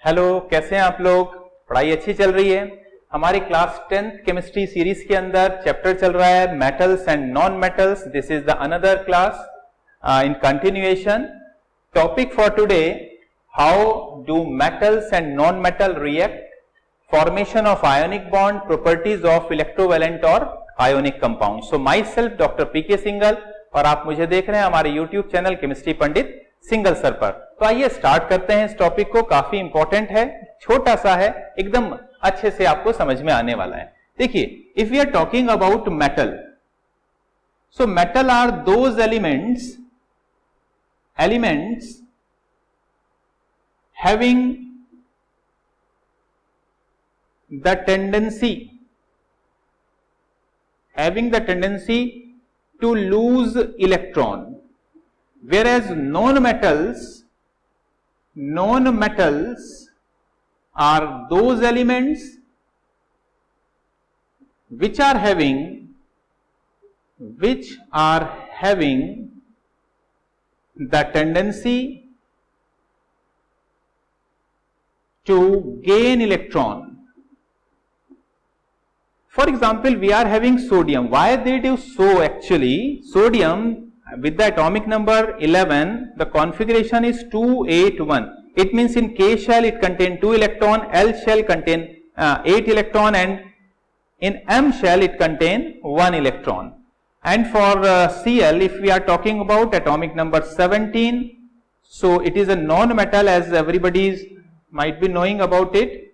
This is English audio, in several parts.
Hello, कैसे हैं आप लोग? पढ़ाई अच्छी चल रही है? हमारी क्लास 10th केमिस्ट्री सीरीज के अंदर चैप्टर चल रहा है metals and non metals. This is the another class in continuation. Topic for today, how do metals and non metal react, formation of ionic bond, properties of electrovalent और ionic compound. So myself doctor PK Singal, और आप मुझे देख रहे हैं हमारे YouTube channel chemistry Pandit Singal sir पर. तो आइए स्टार्ट करते हैं इस टॉपिक को. काफी इंपॉर्टेंट है, छोटा सा है, एकदम अच्छे से आपको समझ में आने वाला है. देखिए, if we are talking about metal, so metal are those elements having the tendency to lose electron, whereas non-metals are those elements which are having the tendency to gain electron. For example, we are having sodium. Why they do so? Actually, sodium with the atomic number 11, the configuration is 281. It means in K shell it contains 2 electron, L shell contain 8 electron, and in M shell it contain 1 electron. And for Cl, if we are talking about atomic number 17, so it is a non-metal, as everybody might be knowing about it.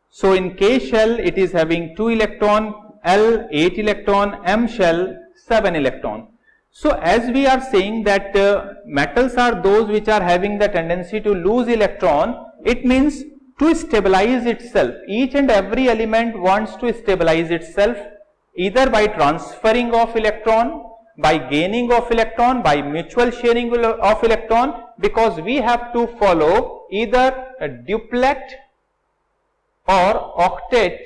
So in K shell it is having 2 electron, L 8 electron, M shell 7 electron. So as we are saying that metals are those which are having the tendency to lose electron, it means to stabilize itself. Each and every element wants to stabilize itself either by transferring of electron, by gaining of electron, by mutual sharing of electron, because we have to follow either a duplet or octet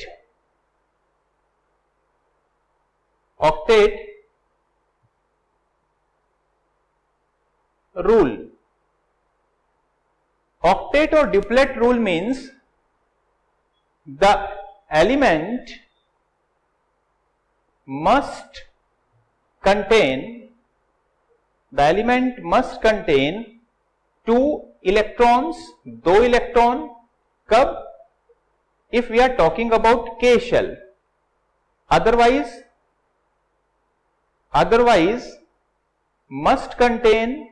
rule. Octet or duplet rule means the element must contain 2 electrons, 2 electron. कब? If we are talking about K shell. Otherwise must contain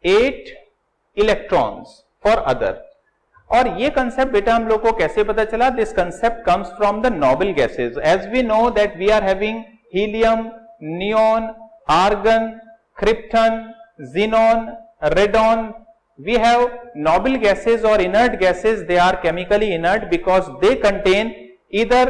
8 electrons for other. और ये concept बेटा हम लोग को कैसे पता चला? This concept comes from the noble gases. As we know that we are having helium, neon, argon, krypton, xenon, radon. We have noble gases or inert gases. They are chemically inert because they contain either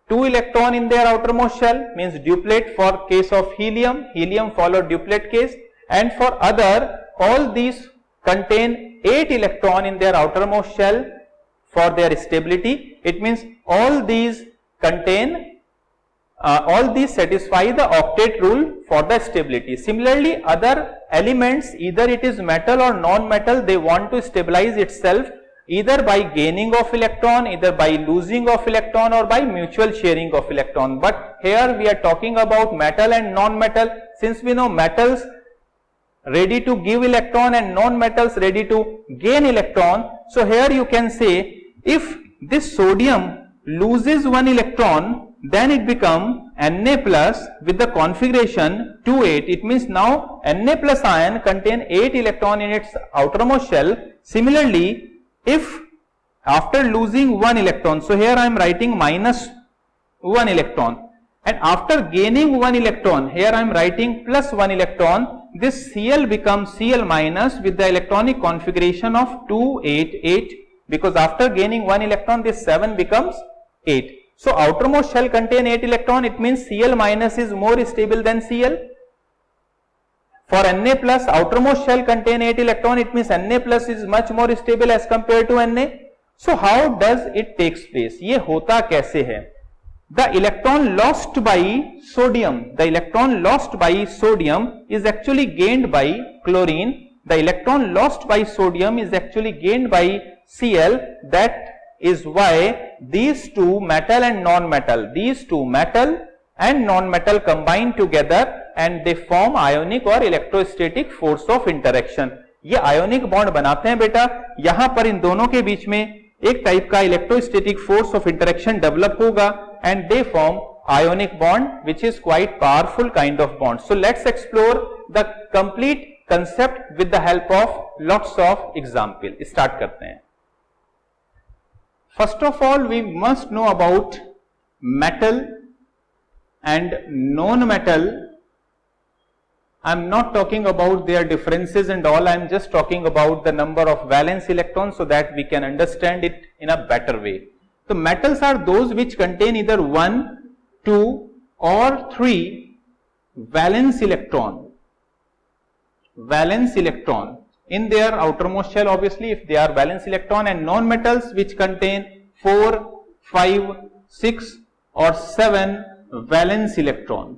2 electron in their outermost shell, means duplet for case of helium followed duplet case, and for other all these contain 8 electron in their outermost shell for their stability. It means all these satisfy the octet rule for the stability. Similarly, other elements, either it is metal or non-metal, they want to stabilize itself either by gaining of electron, either by losing of electron, or by mutual sharing of electron. But here we are talking about metal and non-metal. Since we know metals ready to give electron and non-metals ready to gain electron, so here you can say if this sodium loses 1 electron, then it become Na plus with the configuration 2,8. It means now Na plus ion contain 8 electron in its outermost shell. Similarly, if after losing 1 electron, so here I am writing minus 1 electron, and after gaining 1 electron, here I am writing plus 1 electron, this Cl becomes Cl minus with the electronic configuration of 2,8,8, because after gaining 1 electron, this 7 becomes 8. So outermost shell contain 8 electron, it means Cl minus is more stable than Cl. For Na plus, outermost shell contain 8 electron, it means Na plus is much more stable as compared to Na. So how does it takes place? ये होता कैसे है? The electron lost by sodium, the electron lost by sodium is actually gained by chlorine. The electron lost by sodium is actually gained by Cl. That is why these two metal and non-metal, these two metal and non-metal combine together and they form ionic or electrostatic force of interaction. ये ionic bond बनाते हैं बेटा. यहां पर इन दोनों के बीच में एक टाइप का electrostatic force of interaction develop होगा and they form ionic bond which is quite powerful kind of bond. So let's explore the complete concept with the help of lots of example. Start करते हैं. First of all, we must know about metal and non-metal. I am not talking about their differences and all. I am just talking about the number of valence electrons so that we can understand it in a better way. So metals are those which contain either 1, 2 or 3 valence electron in their outermost shell, obviously, if they are valence electron, and non-metals which contain 4, 5, 6 or 7 valence electron.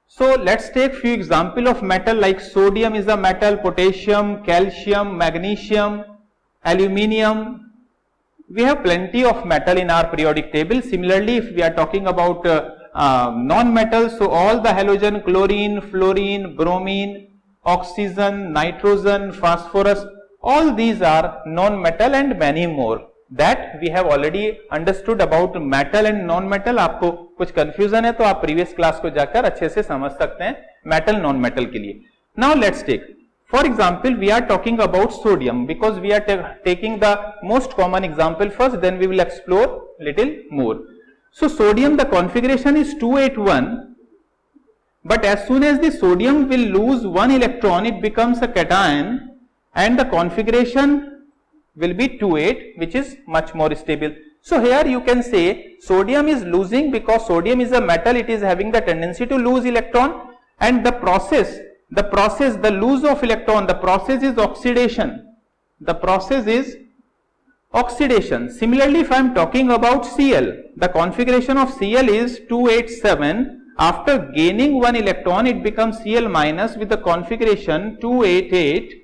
So let's take few example of metal like sodium is a metal, potassium, calcium, magnesium, aluminium. We have plenty of metal in our periodic table. Similarly, if we are talking about non-metals, so all the halogen, chlorine, fluorine, bromine, oxygen, nitrogen, phosphorus, all these are non-metal and many more. That we have already understood about metal and non-metal. आपको कुछ confusion है तो आप previous class को जाकर अच्छे से समझ सकते हैं metal non-metal के लिए. Now let's take, for example, we are talking about sodium because we are taking the most common example first, then we will explore little more. So sodium, the configuration is 281, but as soon as the sodium will lose one electron, it becomes a cation and the configuration will be 28, which is much more stable. So here you can say sodium is losing because sodium is a metal, it is having the tendency to lose electron, and the lose of electron, the process is oxidation. The process is oxidation. Similarly, if I am talking about Cl, the configuration of Cl is 287. After gaining one electron, it becomes Cl minus with the configuration 288.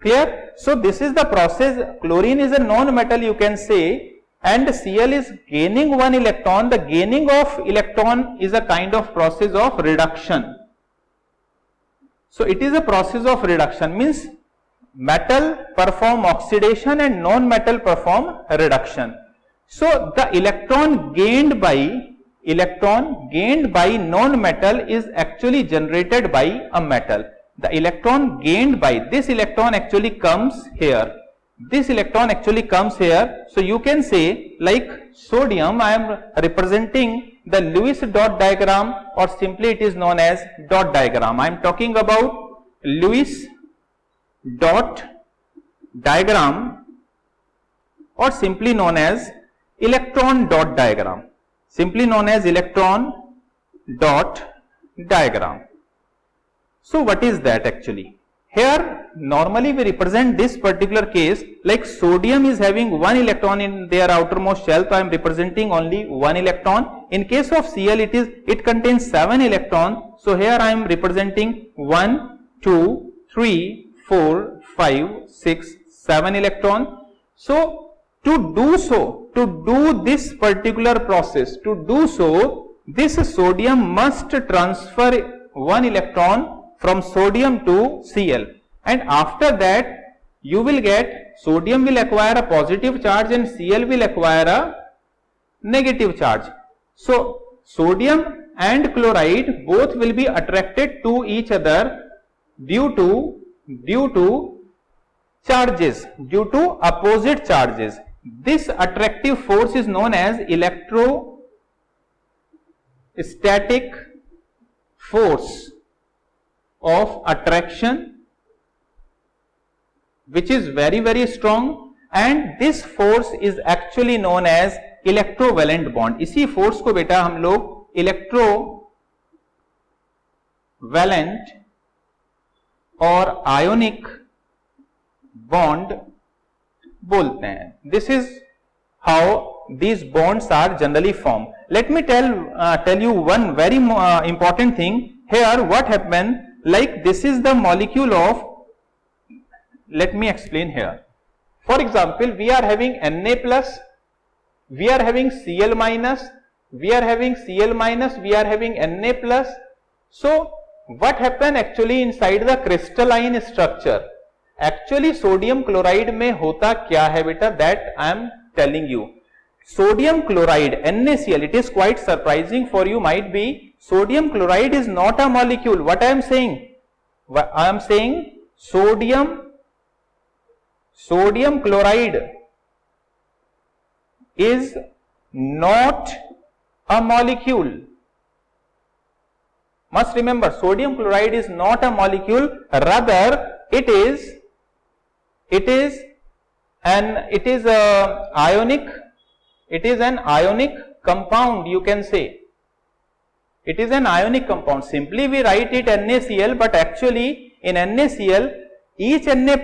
Clear? So this is the process. Chlorine is a non-metal, you can say, and Cl is gaining one electron. The gaining of electron is a kind of process of reduction. So it is a process of reduction, means metal perform oxidation and non-metal perform reduction. So the electron gained by non-metal is actually generated by a metal. The electron gained by this electron actually comes here. This electron actually comes here. So you can say like sodium, I am representing the Lewis dot diagram, or simply it is known as dot diagram. I am talking about Lewis dot diagram, or simply known as electron dot diagram. Simply known as electron dot diagram. So what is that actually? Here normally we represent this particular case like sodium is having one electron in their outermost shell, so I am representing only one electron. In case of Cl, it contains 7 electrons, so here I am representing 1, 2, 3, 4, 5, 6, 7 electrons. So to do this particular process, this sodium must transfer one electron from sodium to Cl, and after that you will get sodium will acquire a positive charge and Cl will acquire a negative charge. So sodium and chloride both will be attracted to each other due to charges, due to opposite charges. This attractive force is known as electrostatic force of attraction, which is very, very strong, and this force is actually known as electrovalent bond. इसी force को बेटा हम लोग electrovalent और ionic bond बोलते हैं. This is how these bonds are generally formed. Let me tell you one very important thing. Here what happened, like this is the molecule of, let me explain here. For example, we are having Na plus, we are having Cl minus, we are having Cl minus, we are having Na plus. So what happened actually inside the crystalline structure? Actually sodium chloride में होता क्या है बेटा, that I am telling you. Sodium chloride, NaCl, it is quite surprising for you might be, sodium chloride is not a molecule. What I am saying? I am saying sodium chloride is not a molecule. Must remember, sodium chloride is not a molecule, rather it is an ionic compound, you can say. It is an ionic compound. Simply we write it NaCl, but actually in NaCl each Na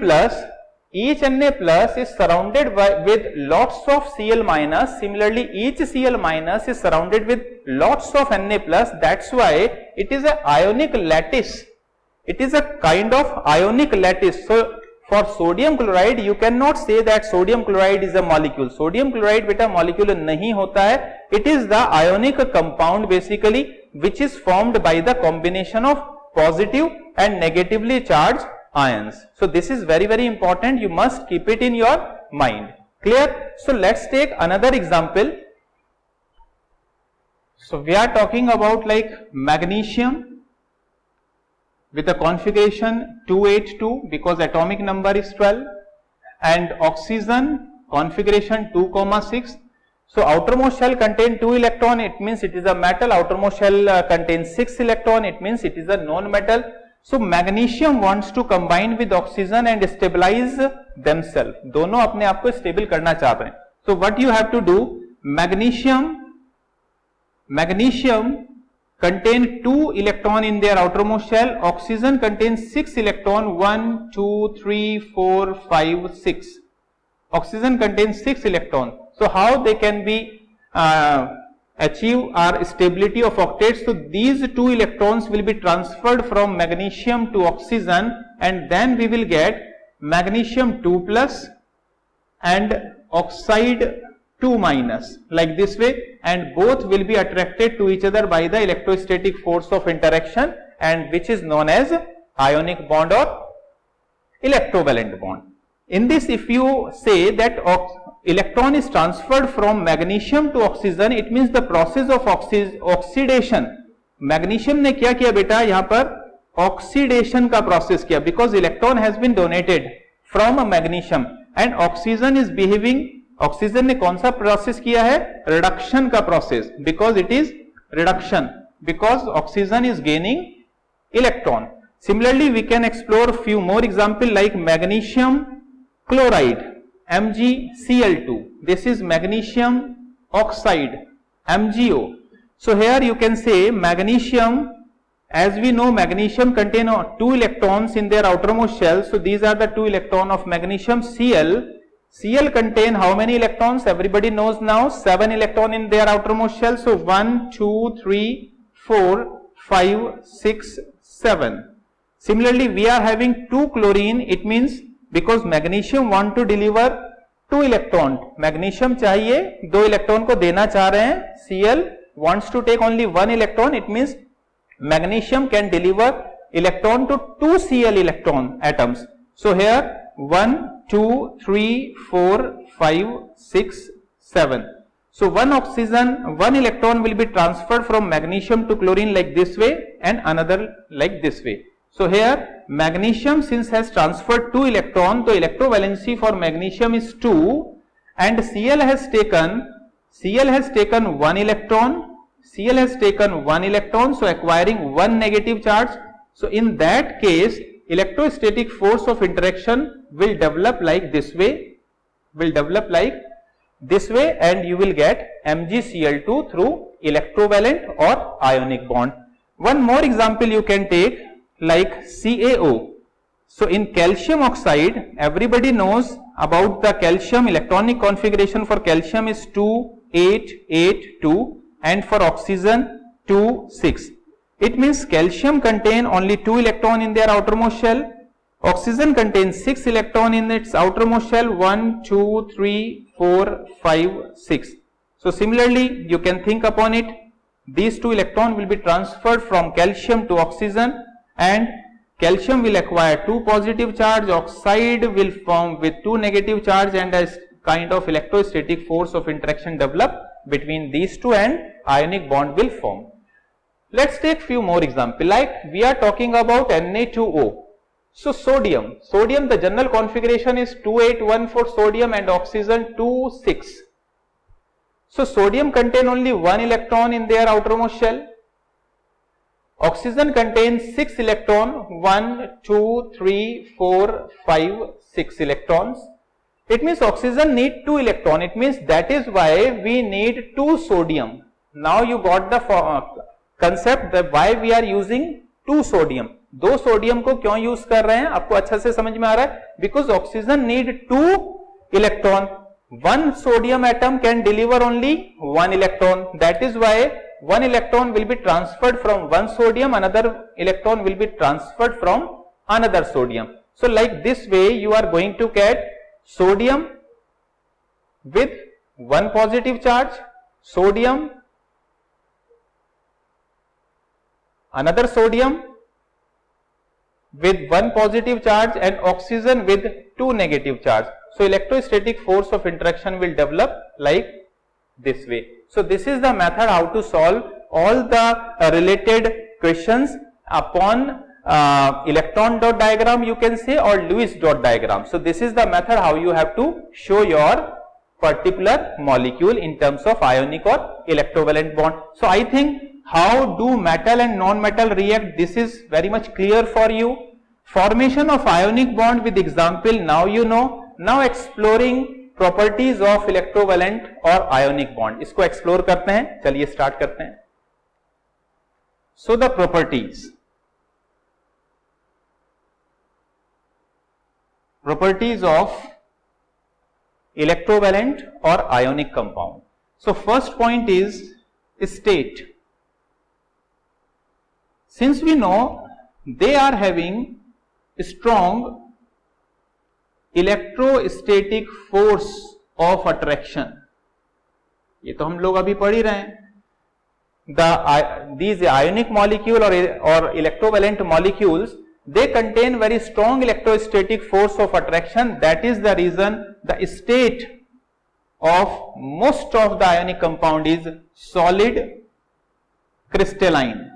plus is surrounded with lots of Cl minus. Similarly each Cl minus is surrounded with lots of Na plus. That's why it is a ionic lattice. It is a kind of ionic lattice. So for sodium chloride you cannot say that sodium chloride is a molecule. Sodium chloride beta molecule nahi hota hai. It is the ionic compound basically which is formed by the combination of positive and negatively charged ions. So this is very, very important. You must keep it in your mind. Clear? So let's take another example. So we are talking about like magnesium with a configuration 282 because atomic number is 12, and oxygen configuration 2,6. So outermost shell contain 2 electron, it means it is a metal. Outermost shell contains 6 electron, it means it is a non-metal. So magnesium wants to combine with oxygen and stabilize themselves. दोनों अपने आप को stable करना चाहते हैं. So what you have to do? Magnesium contain 2 electron in their outermost shell. Oxygen contains 6 electron. 1, 2, 3, 4, 5, 6. Oxygen contains 6 electron. So how they can be achieve our stability of octets? So these 2 electrons will be transferred from magnesium to oxygen, and then we will get magnesium 2 plus and oxide 2 minus, like this way, and both will be attracted to each other by the electrostatic force of interaction, and which is known as ionic bond or electrovalent bond. In this, if you say that electron is transferred from magnesium to oxygen, it means the process of oxidation. Magnesium ने क्या किया बेटा, यहाँ पर oxidation का process किया, because electron has been donated from a magnesium, and oxygen is behaving. Oxygen ने कौन सा process किया है? Reduction का process, because it is reduction, because oxygen is gaining electron. Similarly, we can explore few more examples like magnesium chloride, MgCl2. This is magnesium oxide, MgO. So here you can say magnesium, as we know magnesium contain 2 electrons in their outermost shell. So these are the 2 electrons of magnesium. Cl contain how many electrons? Everybody knows now, 7 electrons in their outermost shell. So 1, 2, 3, 4, 5, 6, 7. Similarly, we are having 2 chlorine. It means because magnesium want to deliver 2 electron, magnesium चाहिए 2 electron को देना चाह रहे हैं, Cl wants to take only 1 electron. It means magnesium can deliver electron to 2 Cl electron atoms. So here 1, 2, 3, 4, 5, 6, 7. So one electron will be transferred from magnesium to chlorine like this way, and another like this way. So here magnesium, since has transferred 2 electron, the electrovalency for magnesium is 2, and Cl has taken 1 electron. Cl has taken 1 electron, so acquiring 1 negative charge. So in that case, electrostatic force of interaction will develop like this way, and you will get MgCl2 through electrovalent or ionic bond. One more example you can take, like CaO. So in calcium oxide, everybody knows about the calcium electronic configuration for calcium is 2-8-8-2 and for oxygen 2-6. It means calcium contain only 2 electron in their outermost shell. Oxygen contains 6 electron in its outermost shell, 1, 2, 3, 4, 5, 6. So similarly, you can think upon it. These 2 electrons will be transferred from calcium to oxygen and calcium will acquire 2 positive charge, oxide will form with 2 negative charge and a kind of electrostatic force of interaction develop between these 2 and ionic bond will form. Let's take few more examples, like we are talking about Na2O. So sodium, the general configuration is 2-8-1 for sodium and oxygen 2-6. So sodium contain only 1 electron in their outermost shell. Oxygen contains 6 electron, 1, 2, 3, 4, 5, 6 electrons. It means oxygen need 2 electron. It means that is why we need 2 sodium. Now you got the concept that why we are using 2 sodium. 2 sodium को क्यों use कर रहे हैं, आपको अच्छा से समझ में आ रहा है. Because oxygen need 2 electron. 1 sodium atom can deliver only 1 electron. That is why 1 electron will be transferred from 1 sodium, another electron will be transferred from another sodium. So like this way you are going to get sodium with 1 positive charge, sodium, another sodium with 1 positive charge and oxygen with 2 negative charge. So electrostatic force of interaction will develop like this way. So this is the method how to solve all the related questions upon electron dot diagram, you can say, or Lewis dot diagram. So this is the method how you have to show your particular molecule in terms of ionic or electrovalent bond. So I think how do metal and non-metal react, this is very much clear for you. Formation of ionic bond with example now you know. Now exploring properties of electrovalent or ionic bond, इसको explore करते हैं. चलिए start करते हैं. So the properties of electrovalent or ionic compound. So first point is state. Since we know they are having strong electrostatic force of attraction, ये तो हम लोग अभी पढ़ ही रहे हैं. These ionic molecule or electrovalent molecules, they contain very strong electrostatic force of attraction. That is the reason the state of most of the ionic compound is solid crystalline.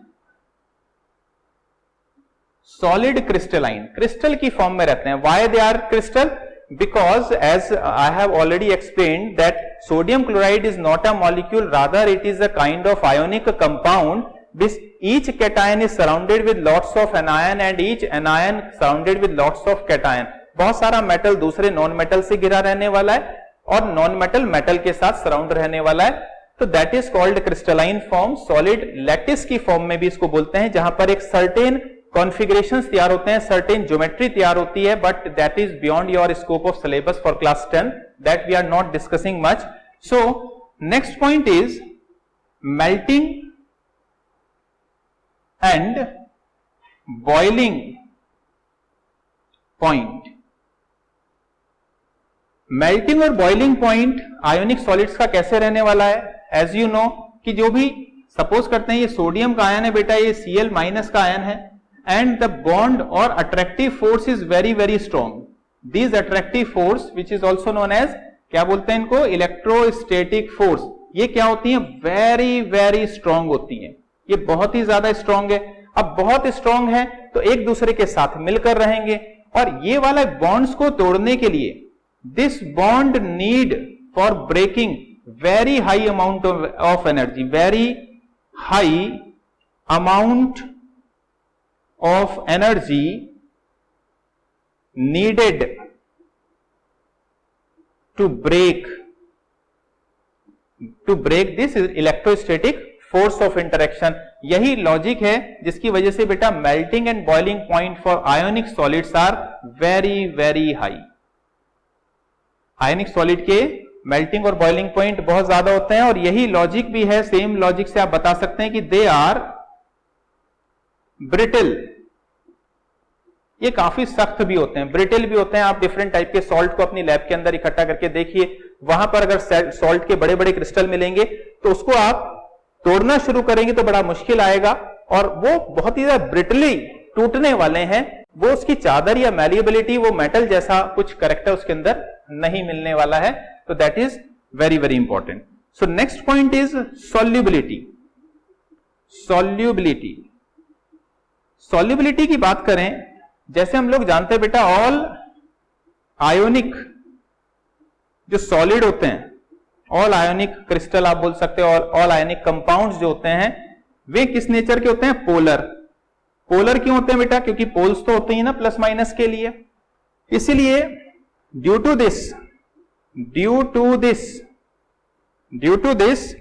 Solid crystalline, crystal की form में रहते हैं. Why they are crystal? Because as I have already explained that sodium chloride is not a molecule, rather it is a kind of ionic compound. This each cation is surrounded with lots of anion and each anion surrounded with lots of cation. बहुत सारा metal दूसरे non metal से घिरा रहने वाला है और non metal metal के साथ सराउंड रहने वाला है. तो that is called crystalline form. Solid lattice की फॉर्म में भी इसको बोलते हैं, जहां पर एक सर्टेन कॉन्फ़िगरेशंस तैयार होते हैं, सर्टेन ज्योमेट्री तैयार होती है, but that is beyond your scope of syllabus for class 10, that we are not discussing much. So next point is melting and boiling point. Melting और बॉइलिंग पॉइंट आयोनिक सॉलिड्स का कैसे रहने वाला है? As you know कि जो भी suppose करते हैं ये सोडियम का आयन है बेटा, ये Cl माइनस का आयन है, and the bond or attractive force is very very strong. These attractive force which is also known as, क्या बोलते हैं इनको, electrostatic force, ये क्या होती हैं? very very strong होती हैं. ये बहुत ही ज्यादा स्ट्रांग है. अब बहुत स्ट्रांग है तो एक दूसरे के साथ मिलकर रहेंगे और ये वाला बॉन्ड्स को तोड़ने के लिए this bond need for breaking very high amount of energy, very high amount of energy needed to break this electrostatic force of interaction. यही लॉजिक है जिसकी वजह से बेटा melting and boiling point for ionic solids are very very high. Ionic solid के melting और boiling point बहुत ज्यादा होते हैं, और यही लॉजिक भी है, सेम लॉजिक से आप बता सकते हैं कि दे आर ब्रिटल। ये काफी सख्त भी होते हैं, ब्रिटल भी होते हैं। आप डिफरेंट टाइप के सॉल्ट को अपनी लैब के अंदर इकट्ठा करके देखिए, वहां पर अगर सॉल्ट के बड़े बड़े क्रिस्टल मिलेंगे तो उसको आप तोड़ना शुरू करेंगे तो बड़ा मुश्किल आएगा, और वो बहुत ही ज्यादा ब्रिटली टूटने वाले हैं। वो उसकी चादर या मैलिएबिलिटी, वो मेटल जैसा कुछ कैरेक्टर उसके अंदर नहीं मिलने वाला है। तो that is very very important. So next point is solubility. Solubility, solubility की बात करें, जैसे हम लोग जानते हैं बेटा ऑल आयोनिक जो सॉलिड होते हैं, ऑल आयोनिक क्रिस्टल आप बोल सकते हो, ऑल आयोनिक कंपाउंड्स जो होते हैं वे किस नेचर के होते हैं? पोलर। पोलर क्यों होते हैं बेटा? क्योंकि पोल्स तो होते ही ना प्लस माइनस के लिए। इसीलिए due to this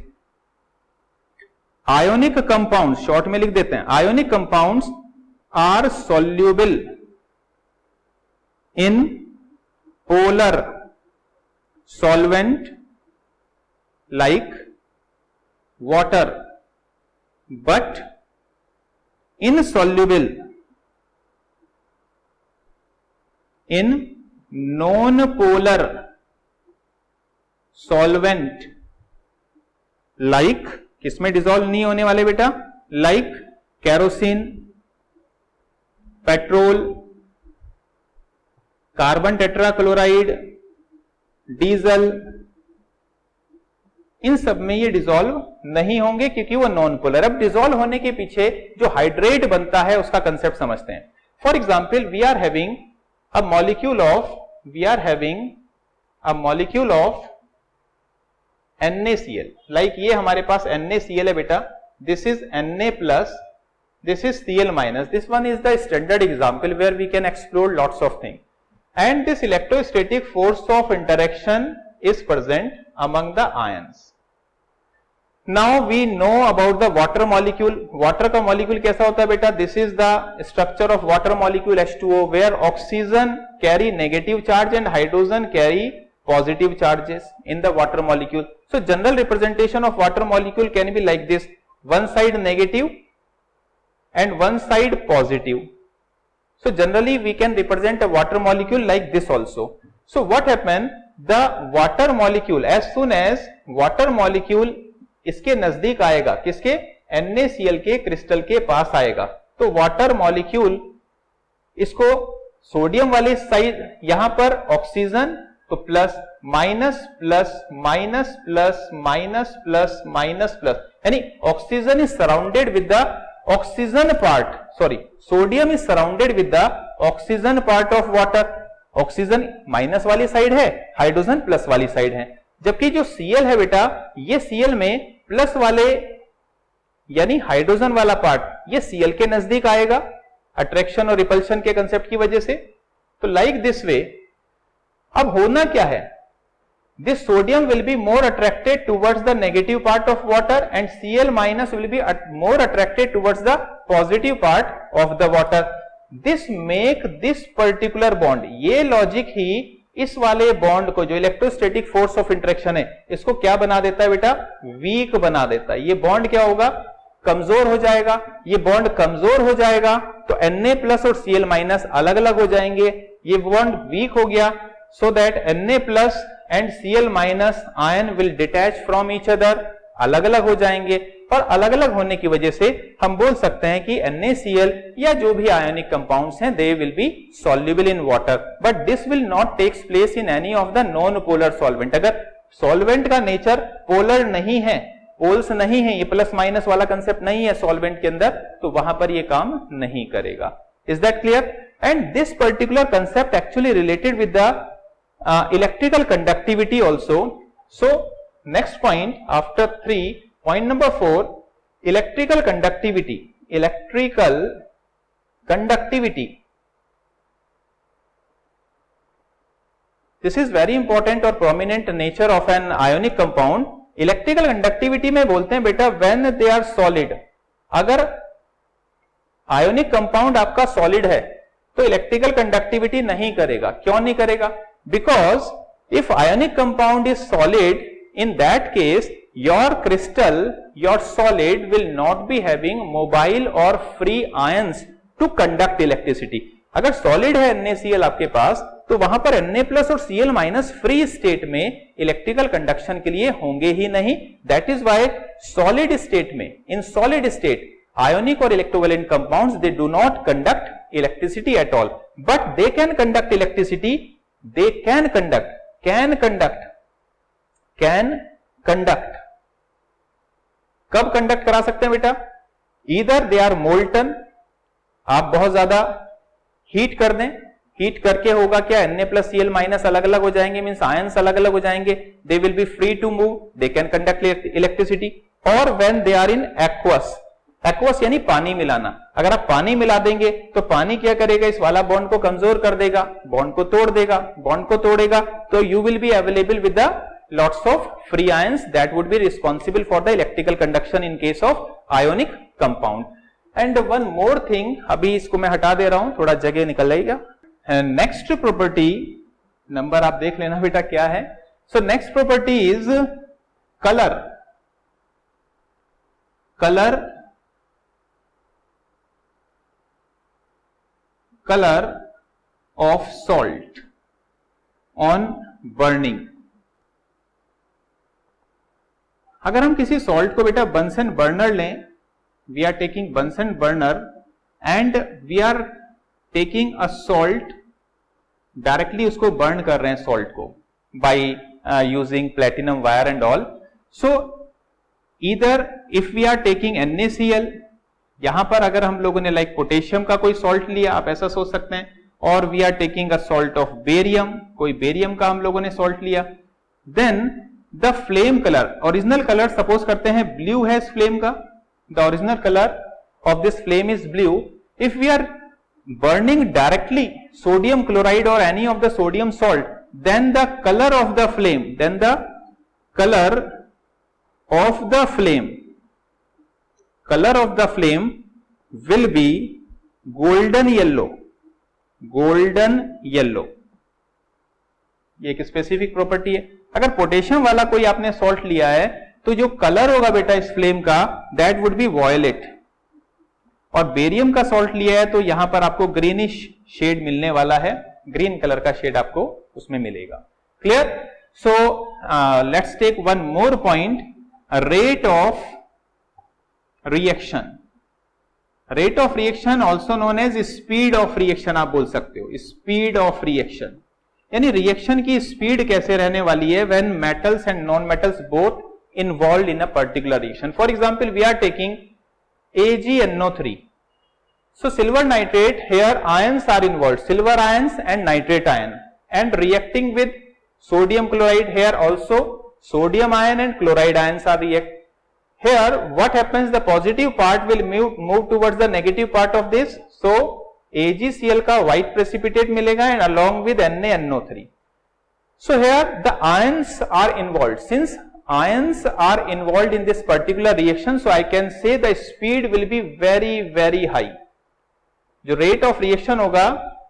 ionic compound, short में लिख देते हैं, ionic compounds are soluble in polar solvent like water but insoluble in non-polar solvent like, किसमें डिसॉल्व नहीं होने वाले बेटा? like kerosene, petrol, carbon tetrachloride, diesel, इन सब में ये डिसॉल्व नहीं होंगे क्योंकि वो नॉन पोलर। अब डिसॉल्व होने के पीछे जो हाइड्रेट बनता है उसका कंसेप्ट समझते हैं। For example we are having a molecule of NaCl, like ये हमारे पास NaCl है बेटा, this is Na plus, this is Cl minus, this one is the standard example where we can explore lots of things, and this electrostatic force of interaction is present among the ions. Now we know about the water molecule. Water का molecule कैसा होता है बेटा? This is the structure of water molecule H2O, where oxygen carry negative charge and hydrogen carry positive charges in the water molecule. So general representation of water molecule can be like this: one side negative and one side positive. So generally we can represent a water molecule like this also. So what happened? The water molecule, as soon as water molecule इसके नजदीक आएगा, किसके? NaCl के crystal के पास आएगा, तो water molecule इसको सोडियम वाली साइड, यहां पर ऑक्सीजन तो plus minus plus minus plus minus plus minus plus, यानी oxygen is surrounded with the oxygen part, sorry sodium is surrounded with the oxygen part of water. Oxygen minus वाली side है, hydrogen plus वाली side है, जबकि जो Cl है बेटा, ये Cl में प्लस वाले यानी हाइड्रोजन वाला पार्ट ये Cl के नजदीक आएगा अट्रैक्शन और रिपल्शन के कंसेप्ट की वजह से। तो लाइक दिस वे, अब होना क्या है? This sodium will be more attracted towards the negative part of water and Cl minus will be more attracted towards the positive part of the water. This make this particular bond, ये logic ही इस वाले bond को, जो electrostatic force of interaction है, इसको क्या बना देता है बेटा? वीक बना देता है। ये बॉन्ड क्या होगा? कमजोर हो जाएगा। ये बॉन्ड कमजोर हो जाएगा तो Na प्लस और Cl माइनस अलग अलग हो जाएंगे, ये बॉन्ड वीक हो गया, so that Na plus and Cl minus ion will detach from each other, अलग अलग हो जाएंगे, और अलग अलग होने की वजह से हम बोल सकते हैं कि NaCl या जो भी आयोनिक कंपाउंड्स हैं, they will be soluble in water, but this will not takes place in any of the non-polar solvent. अगर सॉल्वेंट का नेचर पोलर नहीं है, पोल्स नहीं है, ये प्लस माइनस वाला कंसेप्ट नहीं है सॉल्वेंट के अंदर, तो वहां पर ये काम नहीं करेगा। Is that clear? And this particular concept actually related with the electrical conductivity also. So next point after 3, point number 4, electrical conductivity. This is very important or prominent nature of an ionic compound. Electrical conductivity में बोलते हैं बेटा when they are solid. अगर ionic compound आपका solid है तो electrical conductivity नहीं करेगा। क्यों नहीं करेगा? Because if ionic compound is solid, in that case your crystal, your solid will not be having mobile or free ions to conduct electricity। अगर solid है NaCl आपके पास तो वहां पर Na प्लस और Cl माइनस फ्री स्टेट में electrical conduction के लिए होंगे ही नहीं। That is why solid state में, इन सॉलिड स्टेट ionic और electrovalent compounds they do not conduct electricity at all, but they can conduct electricity, they can conduct कब conduct करा सकते हैं बेटा? ईदर दे आर मोल्टन, आप बहुत ज्यादा हीट कर दें, हीट करके होगा क्या, Na प्लस Cl माइनस अलग अलग हो जाएंगे, मींस आयंस अलग अलग हो जाएंगे, they will be free to move, they can conduct electricity. और when they are in aqueous, aqueous यानी पानी मिलाना, अगर आप पानी मिला देंगे तो पानी क्या करेगा, इस वाला बॉन्ड को कमजोर कर देगा, बॉन्ड को तोड़ देगा, बॉन्ड को तोड़ेगा तो you will be available with the lots of free ions that would be responsible for the electrical conduction in case of ionic compound. And one more thing, अभी इसको मैं हटा दे रहा हूं, थोड़ा जगह निकल जाएगा। नेक्स्ट प्रॉपर्टी नंबर आप देख लेना बेटा क्या है। So next property is colour. Colour of salt on burning. अगर हम किसी सॉल्ट को बेटा बंसन बर्नर लें, we are taking Bunsen burner and we are taking a salt, directly उसको बर्न कर रहे हैं सॉल्ट को by using platinum wire and all. So either if we are taking NaCl, यहां पर अगर हम लोगों ने लाइक पोटेशियम का कोई सॉल्ट लिया, आप ऐसा सोच सकते हैं, और we are taking a salt of barium, कोई बेरियम का हम लोगों ने सॉल्ट लिया, then the flame colour, original colour suppose करते हैं ब्लू है इस फ्लेम का, the original colour of this flame is blue. If we are burning directly sodium chloride और any of the sodium salt, then the colour of the flame, then the colour of the flame, colour of the flame will be golden yellow, golden yellow. ये एक specific property है। अगर potassium वाला कोई आपने salt लिया है तो जो कलर होगा बेटा इस फ्लेम का, दैट वुड बी वॉयलेट, और बेरियम का सॉल्ट लिया है तो यहां पर आपको ग्रीनिश शेड मिलने वाला है, ग्रीन कलर का शेड आपको उसमें मिलेगा। Clear? So let's take one more point, rate of reaction. Rate of reaction also known as speed of reaction, आप बोल सकते हो स्पीड ऑफ रिएक्शन, यानी रिएक्शन की स्पीड कैसे रहने वाली है when metals and non metals both involve in a particular reaction. For example we are taking AgNO3, so silver nitrate, here ions are involved, silver ions and nitrate ion, and reacting with sodium chloride, here also sodium ion and chloride ions are react. Here what happens, the positive part will move towards the negative part of this, so AgCl का white precipitate मिलेगा and along with NaNO3. So here the ions are involved. Since ions are involved in this particular reaction, so I can say the speed will be very very high. जो rate of reaction होगा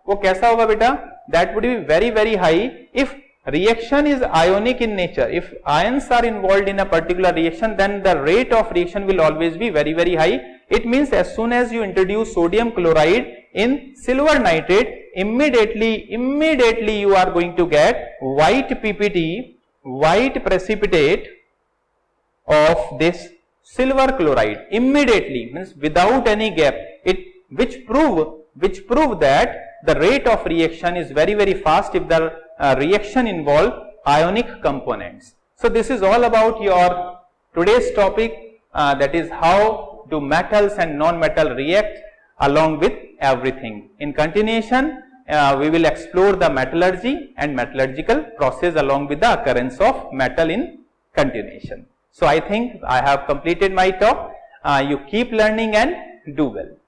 वो कैसा होगा बेटा? That would be very very high if reaction is ionic in nature. If ions are involved in a particular reaction, then the rate of reaction will always be very very high. It means as soon as you introduce sodium chloride in silver nitrate, immediately you are going to get white PPT, white precipitate of this silver chloride immediately, means without any gap, which prove that the rate of reaction is very very fast if the reaction involve ionic components. So this is all about your today's topic, that is how do metals and non-metal react along with everything. In continuation, we will explore the metallurgy and metallurgical process along with the occurrence of metal in continuation. So I think I have completed my talk. You keep learning and do well.